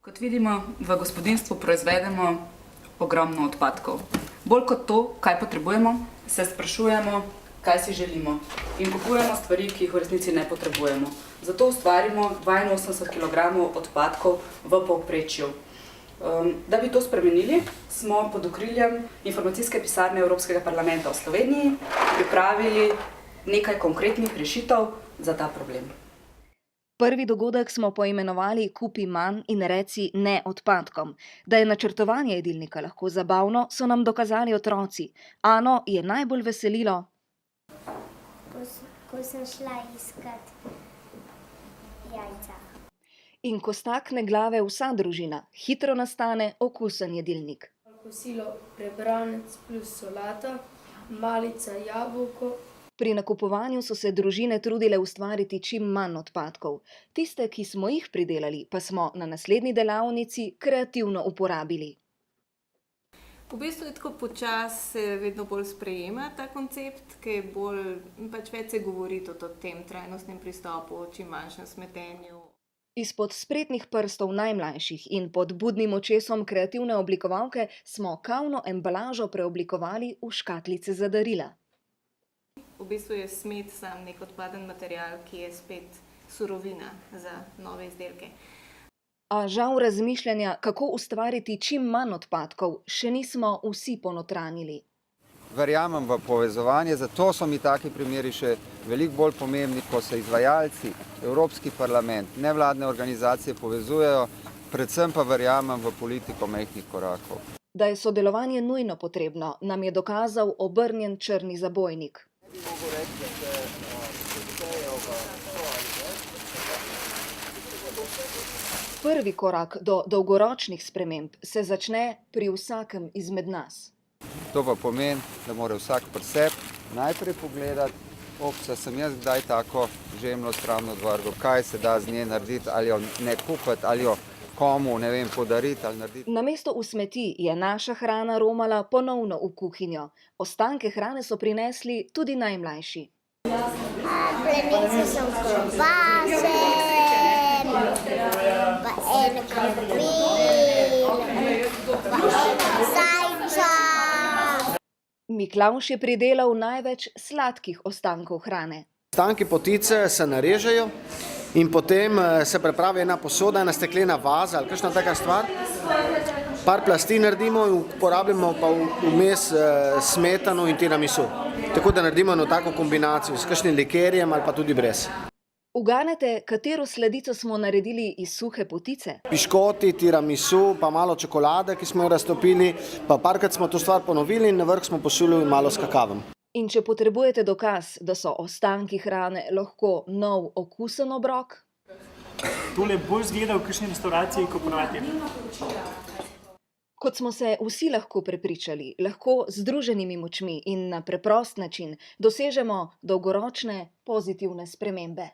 Kot vidimo, v gospodinjstvu proizvedemo ogromno odpadkov. Bolj kot to, kaj potrebujemo, se sprašujemo, kaj si želimo in kupujemo stvari, ki jih v resnici ne potrebujemo. Zato ustvarimo 82 kg odpadkov v povprečju. Da bi to spremenili, smo pod okriljem informacijske pisarne Evropskega parlamenta v Sloveniji pripravili nekaj konkretnih rešitev za ta problem. Prvi dogodek smo poimenovali Kupi manj in reci ne odpadkom. Da je načrtovanje jedilnika lahko zabavno, so nam dokazali otroci. Ano je najbolj veselilo, ko sem šla iskat jajca. in ko stakne glave vsa družina, hitro nastane okusen jedilnik. Kosilo prebranec plus solata, malica jabolko. Pri nakupovanju so se družine trudile ustvariti čim manj odpadkov. Tiste, ki smo jih pridelali, pa smo na naslednji delavnici kreativno uporabili. V bistvu je tako počasi se vedno bolj sprejema ta koncept, ki je bolj, več se govori tudi o tem trajnostnem pristopu, čim manjšem smetenju. Izpod spretnih prstov najmlajših in pod budnim očesom kreativne oblikovalke smo kavno embalažo preoblikovali v škatlice za darila. V bistvu je smet sam nek odpaden material, ki je spet surovina za nove izdelke. A žal razmišljanja, kako ustvariti čim manj odpadkov, še nismo vsi ponotranili. Verjamem v povezovanje, zato so mi taki primeri še veliko bolj pomembni, ko se izvajalci, Evropski parlament, nevladne organizacije povezujejo, predvsem pa verjamem v politiko majhnih korakov. Da je sodelovanje nujno potrebno, nam je dokazal obrnjen črni zabojnik. Prvi korak do dolgoročnih sprememb se začne pri vsakem izmed nas. To pa pomeni, da mora vsak pri sebi najprej pogledati, sem jaz kdaj tako žemljo stravno odvrgel, kaj se da z nje narediti, ali jo ne kupiti, ali jo komu, ne vem, podariti ali narediti. Namesto v smeti je naša hrana romala ponovno v kuhinjo. Ostanke hrane so prinesli tudi najmlajši. Prinesel sem klobase, pa en krompir, pa en zajča. Miklavž je pridelal največ sladkih ostankov hrane. Ostanki potice se narežejo in potem se pripravi ena posoda, ena steklena vaza ali kakšna taka stvar. Par plasti naredimo in uporabljamo pa vmes smetano in tiramisu. Tako da naredimo eno tako kombinacijo s kakšnim likerjem ali pa tudi brez. Uganete, katero sladico smo naredili iz suhe potice? Piškoti, tiramisu, pa malo čokolade, ki smo jo raztopili, pa parkrat smo to stvar ponovili in na vrh smo posulili malo s kakavom. In če potrebujete dokaz, da so ostanki hrane lahko nov okusen obrok? Tole bolj zgleda v kakšni restavraciji, kot ponavadi. Kot smo se vsi lahko prepričali, lahko z združenimi močmi in na preprost način dosežemo dolgoročne pozitivne spremembe.